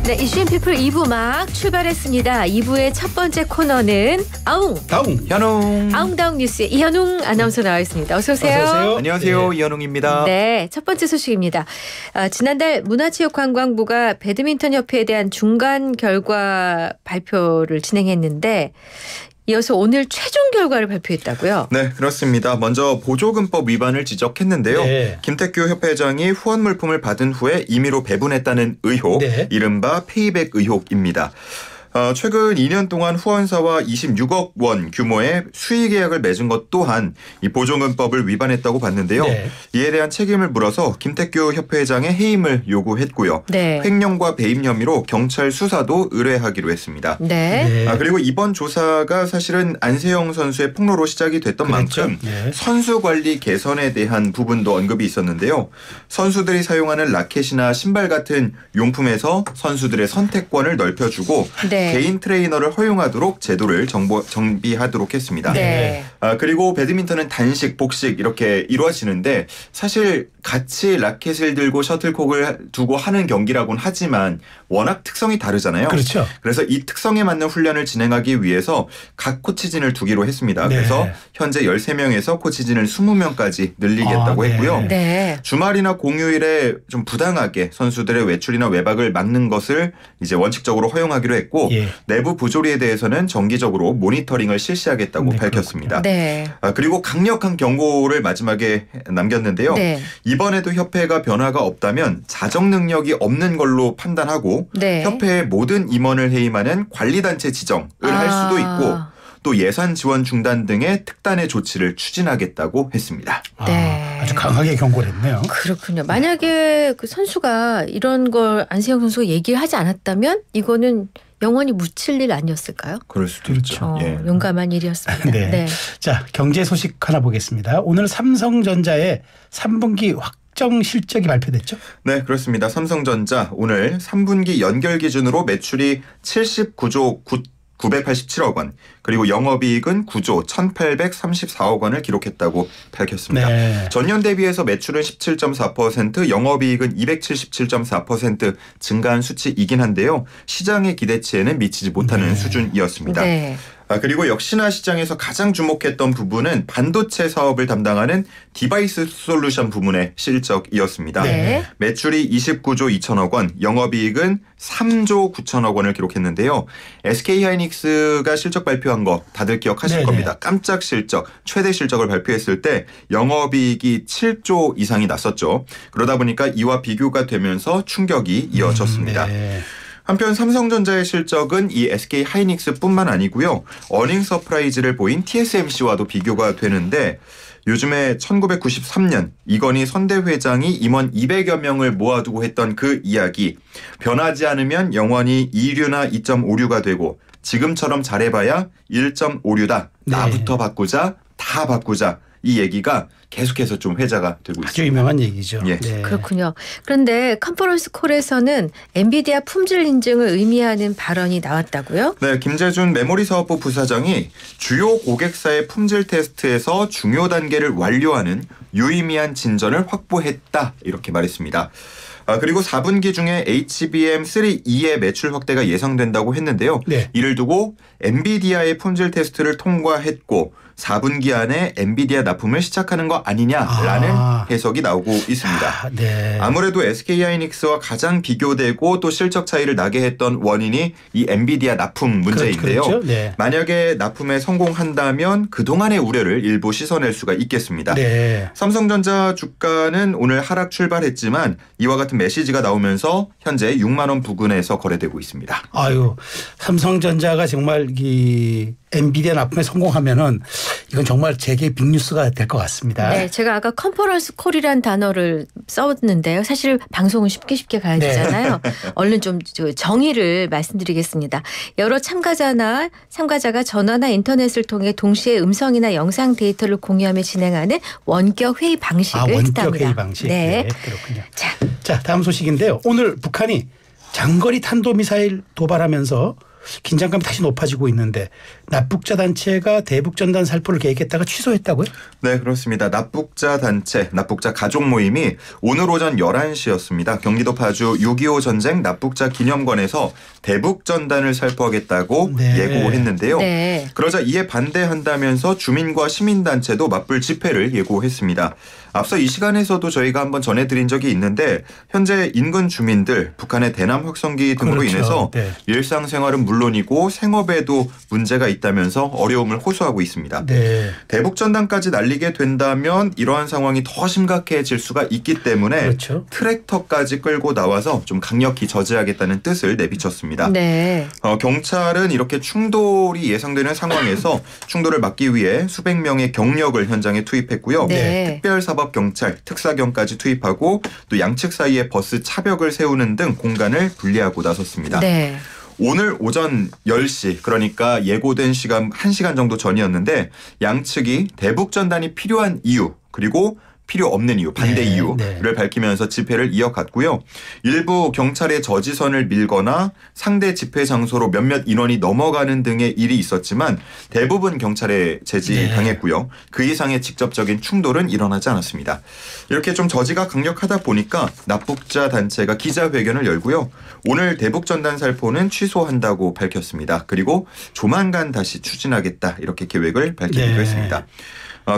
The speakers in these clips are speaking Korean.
네, 이슈 앤 피플 2부 막 출발했습니다. 2부의 첫 번째 코너는 다웅 현웅 아웅다웅 뉴스의 이현웅 아나운서 나와 있습니다. 어서 오세요. 어서 오세요. 안녕하세요. 이현웅입니다. 네, 첫 번째 소식입니다. 지난달 문화체육관광부가 배드민턴 협회에 대한 중간 결과 발표를 진행했는데 이어서 오늘 최종 결과를 발표했다고요? 네, 그렇습니다. 먼저 보조금법 위반을 지적했는데요. 네. 김태규 협회장이 후원 물품을 받은 후에 임의로 배분했다는 의혹, 네. 이른바 페이백 의혹입니다. 최근 2년 동안 후원사와 26억 원 규모의 수의 계약을 맺은 것 또한 이 보조금법을 위반했다고 봤는데요. 네. 이에 대한 책임을 물어서 김태규 협회장의 해임을 요구했고요. 네. 횡령과 배임 혐의로 경찰 수사도 의뢰하기로 했습니다. 네. 그리고 이번 조사가 사실은 안세영 선수의 폭로로 시작이 됐던 그렇죠. 만큼 네. 선수 관리 개선에 대한 부분도 언급이 있었는데요. 선수들이 사용하는 라켓이나 신발 같은 용품에서 선수들의 선택권을 넓혀주고 네. 개인 트레이너를 허용하도록 제도를 정비하도록 했습니다. 네. 그리고 배드민턴은 단식, 복식 이렇게 이루어지는데 사실 같이 라켓을 들고 셔틀콕을 두고 하는 경기라고는 하지만 워낙 특성이 다르잖아요. 그렇죠. 그래서 이 특성에 맞는 훈련을 진행하기 위해서 각 코치진을 두기로 했습니다. 네. 그래서 현재 13명에서 코치진을 20명까지 늘리겠다고 네. 했고요. 네. 주말이나 공휴일에 좀 부당하게 선수들의 외출이나 외박을 막는 것을 이제 원칙적으로 허용하기로 했고 예. 내부 부조리에 대해서는 정기적으로 모니터링을 실시하겠다고 네, 밝혔습니다. 네. 그리고 강력한 경고를 마지막에 남겼는데요. 네. 이번에도 협회가 변화가 없다면 자정 능력이 없는 걸로 판단하고 네. 협회의 모든 임원을 해임하는 관리단체 지정을 할 수도 있고 또 예산 지원 중단 등의 특단의 조치를 추진하겠다고 했습니다. 네. 아주 강하게 경고를 했네요. 그렇군요. 만약에 그 선수가 이런 걸 안세영 선수가 얘기를 하지 않았다면 이거는 영원히 묻힐 일 아니었을까요? 그럴 수도 그렇죠. 있죠. 예. 용감한 일이었습니다. 네. 네. 자, 경제 소식 하나 보겠습니다. 오늘 삼성전자의 3분기 확정 실적이 발표됐죠? 네, 그렇습니다. 삼성전자 오늘 3분기 연결 기준으로 매출이 79조 987억 원, 그리고 영업이익은 9조 1,834억 원을 기록했다고 밝혔습니다. 네. 전년 대비해서 매출은 17.4%, 영업이익은 277.4% 증가한 수치이긴 한데요. 시장의 기대치에는 미치지 못하는 수준이었습니다. 네. 그리고 역시나 시장에서 가장 주목했던 부분은 반도체 사업을 담당하는 디바이스 솔루션 부문의 실적이었습니다. 네. 매출이 29조 2천억 원, 영업이익은 3조 9천억 원을 기록했는데요. SK하이닉스가 실적 발표한 거 다들 기억하실 네네. 겁니다. 깜짝 실적, 최대 실적을 발표했을 때 영업이익이 7조 이상이 났었죠. 그러다 보니까 이와 비교가 되면서 충격이 이어졌습니다. 네. 한편 삼성전자의 실적은 이 SK하이닉스뿐만 아니고요. 어닝 서프라이즈를 보인 TSMC와도 비교가 되는데 요즘에 1993년 이건희 선대 회장이 임원 200여 명을 모아두고 했던 그 이야기, 변하지 않으면 영원히 2류나 2.5류가 되고 지금처럼 잘해봐야 1.5류다. 네. 나부터 바꾸자, 다 바꾸자. 이 얘기가 계속해서 좀 회자가 되고 아주 있습니다. 유명한 얘기죠. 예. 네. 그렇군요. 그런데 컨퍼런스 콜에서는 엔비디아 품질 인증을 의미하는 발언이 나왔다고요? 네, 김재준 메모리사업부 부사장이 주요 고객사의 품질 테스트에서 중요 단계를 완료하는 유의미한 진전을 확보했다 이렇게 말했습니다. 그리고 4분기 중에 HBM3E의 매출 확대가 예상된다고 했는데요. 네. 이를 두고 엔비디아의 품질 테스트를 통과했고 4분기 안에 엔비디아 납품을 시작하는 거 아니냐라는 해석이 나오고 있습니다. 네. 아무래도 SK하이닉스와 가장 비교되고 또 실적 차이를 나게 했던 원인이 이 엔비디아 납품 문제인데요. 그렇죠. 네. 만약에 납품에 성공한다면 그동안의 우려를 일부 씻어낼 수가 있겠습니다. 네. 삼성전자 주가는 오늘 하락 출발했지만 이와 같은 메시지가 나오면서 현재 6만 원 부근에서 거래되고 있습니다. 아유, 삼성전자가 정말 이 엔비디아 납품에 성공하면은 이건 정말 재계 빅뉴스가 될 것 같습니다. 네, 제가 아까 컨퍼런스 콜이란 단어를 썼는데요. 사실 방송은 쉽게 가야 되잖아요. 얼른 좀 정의를 말씀드리겠습니다. 여러 참가자가 전화나 인터넷을 통해 동시에 음성이나 영상 데이터를 공유하며 진행하는 원격 회의 방식을 원격 뜻합니다. 회의 방식. 네. 네, 그렇군요. 자, 다음 소식인데요. 오늘 북한이 장거리 탄도미사일 도발하면서 긴장감이 다시 높아지고 있는데 납북자 단체가 대북전단 살포를 계획했다가 취소했다고요? 네, 그렇습니다. 납북자 단체, 납북자 가족 모임이 오늘 오전 11시였습니다. 경기도 파주 6.25 전쟁 납북자 기념관에서 대북전단을 살포하겠다고 네. 예고했는데요. 네. 그러자 이에 반대한다면서 주민과 시민단체도 맞불 집회를 예고했습니다. 앞서 이 시간에서도 저희가 한번 전해드린 적이 있는데 현재 인근 주민들 북한의 대남 확성기 등으로 그렇죠. 인해서 네. 일상생활은 물론이고 생업에도 문제가 있다면서 어려움을 호소하고 있습니다. 네. 대북전단까지 날리게 된다면 이러한 상황이 더 심각해질 수가 있기 때문에 그렇죠. 트랙터까지 끌고 나와서 좀 강력히 저지하겠다는 뜻을 내비쳤습니다. 네. 경찰은 이렇게 충돌이 예상되는 상황에서 충돌을 막기 위해 수백 명의 경력을 현장에 투입했고요. 네. 특별사법경찰, 특사경까지 투입하고 또 양측 사이에 버스 차벽을 세우는 등 공간을 분리하고 나섰습니다. 네. 오늘 오전 10시 그러니까 예고된 시간 1시간 정도 전이었는데 양측이 대북전단이 필요한 이유 그리고 필요 없는 이유, 반대 네, 이유를 네. 밝히면서 집회를 이어갔고요. 일부 경찰의 저지선을 밀거나 상대 집회 장소로 몇몇 인원이 넘어가는 등의 일이 있었지만 대부분 경찰에 제지당했고요. 그 이상의 직접적인 충돌은 일어나지 않았습니다. 이렇게 좀 저지가 강력하다 보니까 납북자 단체가 기자회견을 열고요. 오늘 대북전단 살포는 취소한다고 밝혔습니다. 그리고 조만간 다시 추진하겠다 이렇게 계획을 밝히기도 네. 했습니다.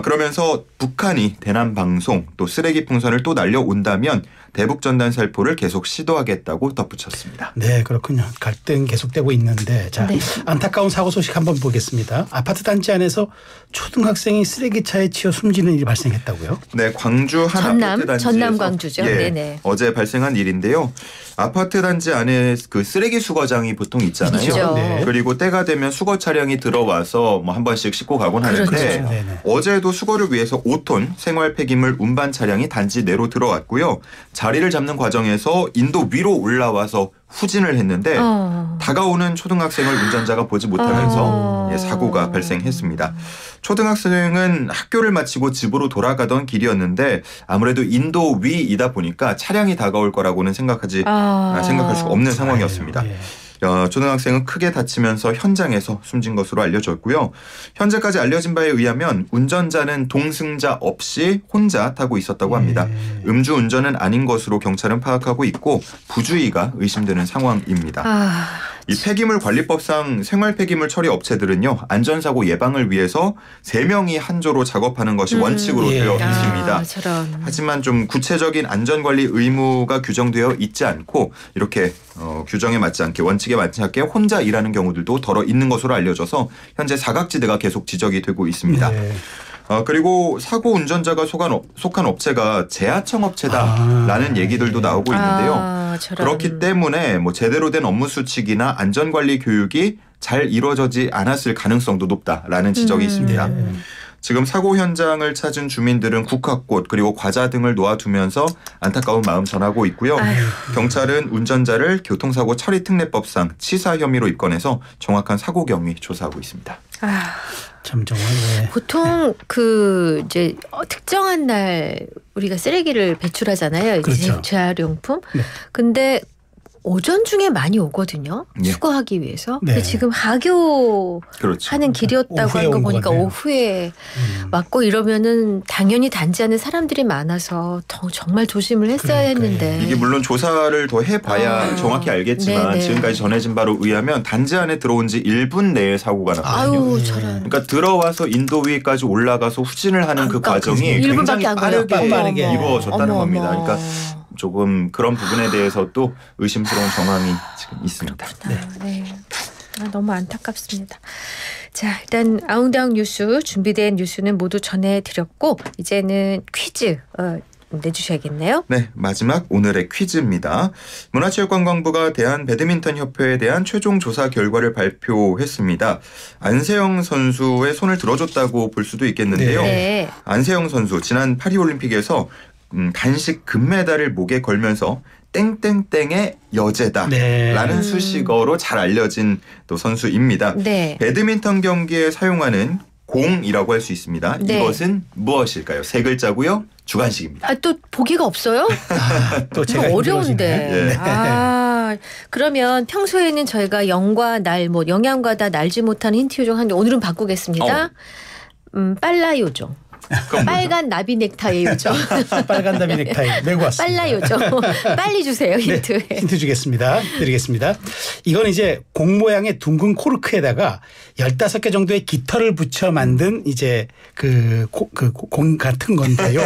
그러면서 북한이 대남 방송 또 쓰레기 풍선을 또 날려온다면 대북전단 살포를 계속 시도하겠다고 덧붙였습니다. 네, 그렇군요. 갈등 계속되고 있는데 자 네. 안타까운 사고 소식 한번 보겠습니다. 아파트 단지 안에서 초등학생이 쓰레기차에 치여 숨지는 일이 발생했다고요? 네, 광주 한 아파트 단지에서 전남 광주죠. 예, 네네. 어제 발생한 일인데요. 아파트 단지 안에 그 쓰레기 수거장이 보통 있잖아요. 있죠. 네. 그리고 때가 되면 수거 차량이 들어와서 뭐 한 번씩 싣고 가곤 하는데 그렇죠. 네네. 어제도 수거를 위해서 5톤 생활 폐기물 운반 차량이 단지 내로 들어왔고요. 자리를 잡는 과정에서 인도 위로 올라와서 후진을 했는데 다가오는 초등학생을 운전자가 보지 못하면서 사고가 발생했습니다. 초등학생은 학교를 마치고 집으로 돌아가던 길이었는데 아무래도 인도 위이다 보니까 차량이 다가올 거라고는 생각할 수 없는 상황이었습니다. 예. 초등학생은 크게 다치면서 현장에서 숨진 것으로 알려졌고요. 현재까지 알려진 바에 의하면 운전자는 동승자 없이 혼자 타고 있었다고 합니다. 음주 운전은 아닌 것으로 경찰은 파악하고 있고 부주의가 의심되는 상황입니다. 이 폐기물관리법상 생활폐기물 처리 업체들은요. 안전사고 예방을 위해서 3명이 한 조로 작업하는 것이 원칙으로 되어 있습니다. 하지만 좀 구체적인 안전관리 의무가 규정되어 있지 않고 이렇게 규정에 맞지 않게 원칙에 맞지 않게 혼자 일하는 경우들도 더러 있는 것으로 알려져서 현재 사각지대가 계속 지적이 되고 있습니다. 네. 그리고 사고 운전자가 속한 업체가 제하청 업체다라는 얘기들도 나오고 있는데요. 그렇기 때문에 뭐 제대로 된 업무 수칙이나 안전관리 교육이 잘 이루어지지 않았을 가능성도 높다라는 지적이 있습니다. 네. 지금 사고 현장을 찾은 주민들은 국화꽃 그리고 과자 등을 놓아두면서 안타까운 마음 전하고 있고요. 경찰은 운전자를 교통사고 처리특례법상 치사 혐의로 입건해서 정확한 사고 경위 조사하고 있습니다. 참 정말 보통 그 이제 특정한 날 우리가 쓰레기를 배출하잖아요. 그렇죠. 재활용품. 네. 근데 오전 중에 많이 오거든요. 예. 수거하기 위해서. 네. 근데 지금 하교 그렇죠. 하는 길이었다고 오후에 한 거 온 보니까 거네요. 오후에 왔고 이러면은 당연히 단지 안에 사람들이 많아서 정말 조심을 했어야 그러니까요. 했는데. 이게 물론 조사를 더 해봐야 정확히 알겠지만 네네. 지금까지 전해진 바로 의하면 단지 안에 들어온 지 1분 내에 사고가 났거든요. 아유 저런. 그러니까 들어와서 인도 위까지 올라가서 후진을 하는 그 과정이 1분밖에 굉장히 안 걸려. 빠르게 이루어졌다는 어머, 겁니다. 어머. 그러니까 조금 그런 부분에 대해서 또 의심스러운 정황이 지금 있습니다. 네. 너무 안타깝습니다. 자, 일단 아웅다웅 뉴스 준비된 뉴스는 모두 전해드렸고 이제는 퀴즈 내주셔야겠네요. 네, 마지막 오늘의 퀴즈입니다. 문화체육관광부가 대한배드민턴협회에 대한 최종 조사 결과를 발표했습니다. 안세영 선수의 손을 들어줬다고 볼 수도 있겠는데요. 네. 안세영 선수 지난 파리올림픽에서 단식 금메달을 목에 걸면서 땡땡땡의 여제다라는 네. 수식어로 잘 알려진 또 선수입니다. 네. 배드민턴 경기에 사용하는 공이라고 할 수 있습니다. 네. 이것은 무엇일까요? 3글자고요. 주관식입니다. 또 보기가 없어요? 또 제가 어려운데. 예. 그러면 평소에는 저희가 영과 날, 뭐 영양가다 날지 못하는 힌트 요정 하는데 오늘은 바꾸겠습니다. 빨라 요정. 빨간 나비 넥타이 요정. 빨간 나비 넥타이 메고 왔습니다. 빨라 요정. 빨리 주세요 힌트. 네, 힌트 드리겠습니다. 이건 이제 공 모양의 둥근 코르크에다가 15개 정도의 깃털을 붙여 만든 이제 공 같은 건데요.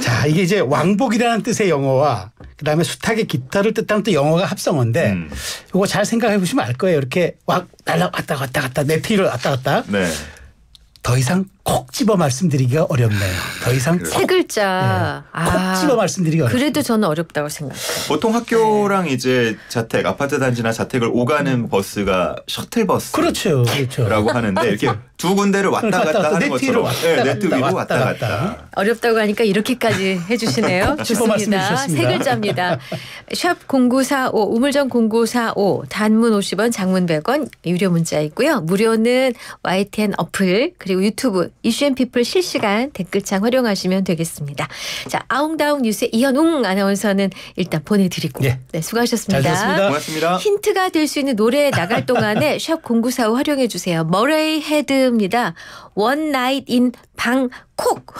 자, 이게 이제 왕복이라는 뜻의 영어와 그다음에 숱하게 깃털을 뜻하는 또 영어가 합성어인데 이거 잘 생각해 보시면 알 거예요. 이렇게 왔다 갔다 네티를 왔다 갔다. 네. 더 이상 콕 집어 말씀드리기가 어렵네요. 더 이상 세 글자. 콕 집어 말씀드리기가 어렵네요. 그래도 저는 어렵다고 생각해요. 보통 학교랑 이제 자택, 아파트 단지나 자택을 오가는 버스가 셔틀버스. 그렇죠. 라고 하는데 이렇게 두 군데를 왔다 갔다 하는 것처럼 네트 위로 왔다 갔다. 어렵다고 하니까 이렇게까지 해주시네요. 짚어 말씀해 좋습니다. 주셨습니다. 세 글자입니다. 샵 0945 우물정 0945 단문 50원 장문 100원 유료 문자 있고요. 무료는 YTN 어플 그리고 유튜브 이슈앤피플 실시간 댓글창 활용하시면 되겠습니다. 자, 아웅다웅 뉴스의 이현웅 아나운서는 일단 보내드리고 네. 네, 수고하셨습니다. 잘 들었습니다. 고맙습니다. 힌트가 될 수 있는 노래 나갈 동안에 샵 0945 활용해 주세요. 머레이 헤드입니다. One Night in 방콕.